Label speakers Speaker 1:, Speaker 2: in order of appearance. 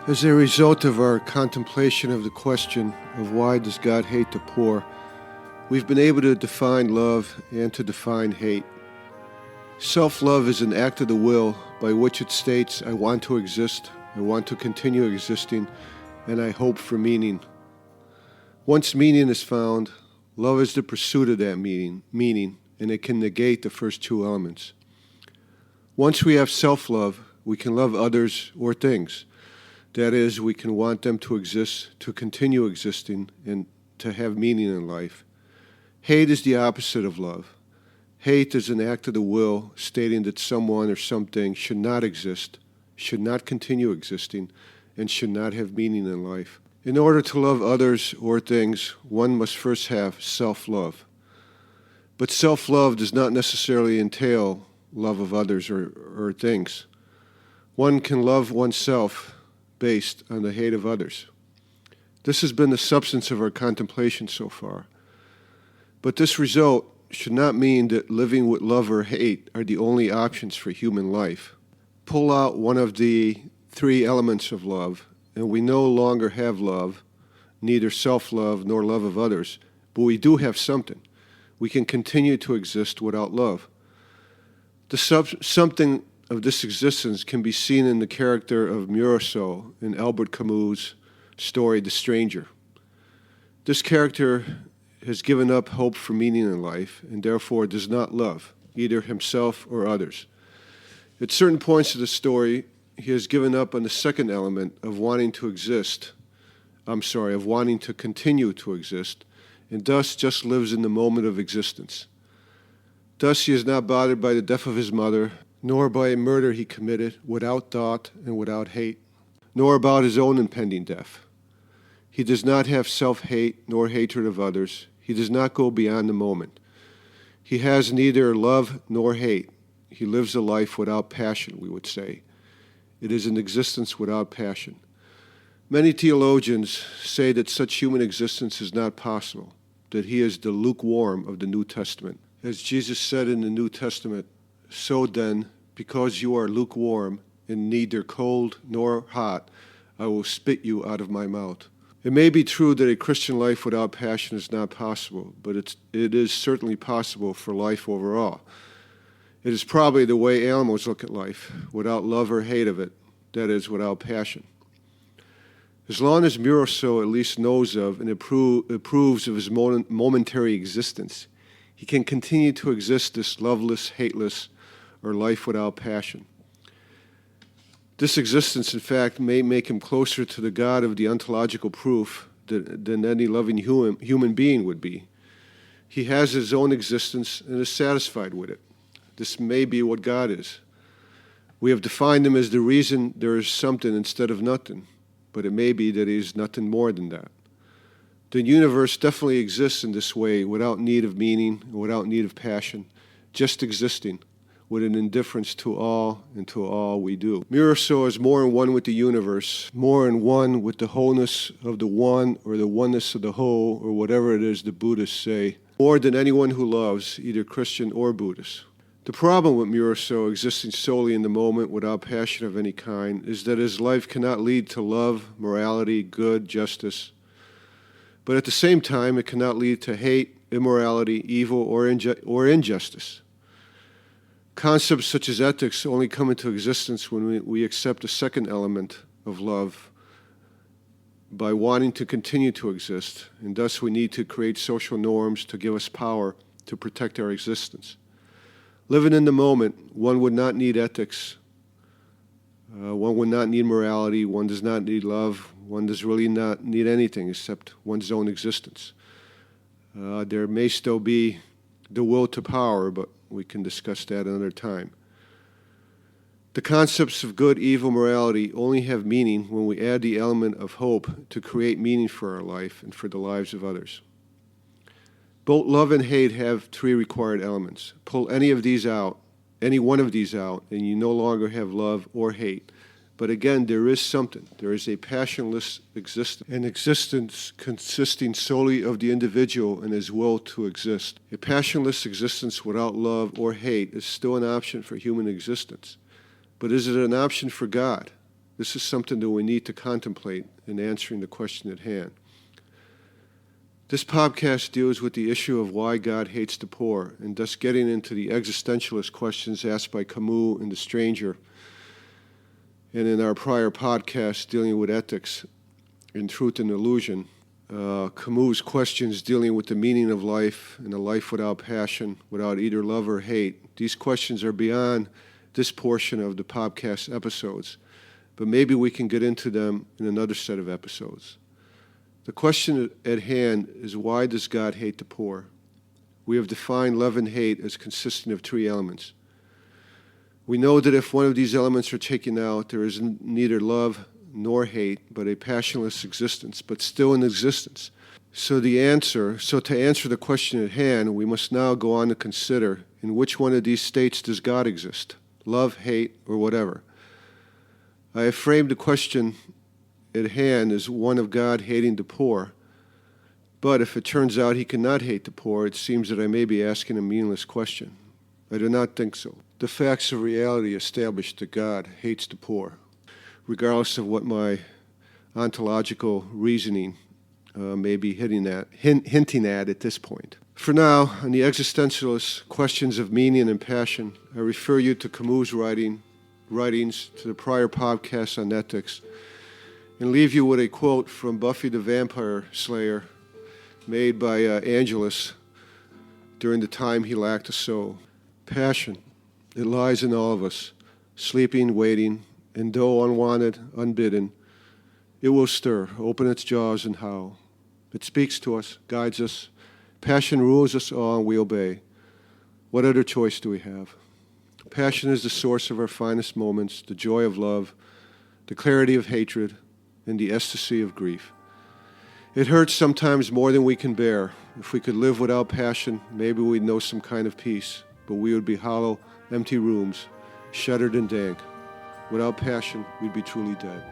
Speaker 1: As a result of our contemplation of the question of why does God hate the poor, we've been able to define love and to define hate. Self-love is an act of the will by which it states, I want to exist, I want to continue existing, and I hope for meaning. Once meaning is found, love is the pursuit of that meaning, and it can negate the first two elements. Once we have self-love, we can love others or things. That is, we can want them to exist, to continue existing, and to have meaning in life. Hate is the opposite of love. Hate is an act of the will stating that someone or something should not exist, should not continue existing, and should not have meaning in life. In order to love others or things, one must first have self-love. But self-love does not necessarily entail love of others or things. One can love oneself based on the hate of others. This has been the substance of our contemplation so far. But this result should not mean that living with love or hate are the only options for human life. Pull out one of the three elements of love, and we no longer have love, neither self-love nor love of others, but we do have something. We can continue to exist without love. The something of this existence can be seen in the character of Meursault in Albert Camus' story, The Stranger. This character has given up hope for meaning in life and therefore does not love either himself or others. At certain points of the story, he has given up on the second element of wanting to continue to exist, and thus just lives in the moment of existence. Thus he is not bothered by the death of his mother, nor by a murder he committed without thought and without hate, nor about his own impending death. He does not have self-hate nor hatred of others. He does not go beyond the moment. He has neither love nor hate. He lives a life without passion, we would say. It is an existence without passion. Many theologians say that such human existence is not possible, that he is the lukewarm of the New Testament. As Jesus said in the New Testament, so then, because you are lukewarm and neither cold nor hot, I will spit you out of my mouth. It may be true that a Christian life without passion is not possible, but it is certainly possible for life overall. It is probably the way animals look at life, without love or hate of it, that is, without passion. As long as Meursault at least knows of and approves of his momentary existence, he can continue to exist this loveless, hateless, or life without passion. This existence, in fact, may make him closer to the God of the ontological proof than any loving human being would be. He has his own existence and is satisfied with it. This may be what God is. We have defined him as the reason there is something instead of nothing, but it may be that he is nothing more than that. The universe definitely exists in this way, without need of meaning, without need of passion, just existing, with an indifference to all and to all we do. Meursault is more in one with the universe, more in one with the wholeness of the one or the oneness of the whole, or whatever it is the Buddhists say, more than anyone who loves, either Christian or Buddhist. The problem with Meursault existing solely in the moment without passion of any kind is that his life cannot lead to love, morality, good, justice. But at the same time, it cannot lead to hate, immorality, evil, or injustice. Concepts such as ethics only come into existence when we accept the second element of love by wanting to continue to exist, and thus we need to create social norms to give us power to protect our existence. Living in the moment, one would not need ethics, one would not need morality, one does not need love, one does really not need anything except one's own existence. There may still be the will to power, but we can discuss that another time. The concepts of good, evil, morality only have meaning when we add the element of hope to create meaning for our life and for the lives of others. Both love and hate have three required elements. Pull any one of these out, and you no longer have love or hate. But again, there is something. There is a passionless existence, an existence consisting solely of the individual and his will to exist. A passionless existence without love or hate is still an option for human existence. But is it an option for God? This is something that we need to contemplate in answering the question at hand. This podcast deals with the issue of why God hates the poor, and thus getting into the existentialist questions asked by Camus in The Stranger, and in our prior podcast dealing with ethics in Truth and Illusion, Camus' questions dealing with the meaning of life and a life without passion, without either love or hate. These questions are beyond this portion of the podcast episodes, but maybe we can get into them in another set of episodes. The question at hand is, why does God hate the poor? We have defined love and hate as consisting of three elements. We know that if one of these elements are taken out, there is neither love nor hate, but a passionless existence, but still an existence. So to answer the question at hand, we must now go on to consider, in which one of these states does God exist? Love, hate, or whatever. I have framed the question at hand as one of God hating the poor, but if it turns out he cannot hate the poor, it seems that I may be asking a meaningless question. I do not think so. The facts of reality establish that God hates the poor, regardless of what my ontological reasoning may be hinting at this point. For now, on the existentialist questions of meaning and passion, I refer you to Camus' writings, to the prior podcasts on ethics, and leave you with a quote from Buffy the Vampire Slayer made by Angelus during the time he lacked a soul. Passion, it lies in all of us, sleeping, waiting, and though unwanted, unbidden, it will stir, open its jaws and howl. It speaks to us, guides us. Passion rules us all, and we obey. What other choice do we have? Passion is the source of our finest moments, the joy of love, the clarity of hatred, and the ecstasy of grief. It hurts sometimes more than we can bear. If we could live without passion, maybe we'd know some kind of peace, but we would be hollow, empty rooms, shuttered and dank. Without passion, we'd be truly dead.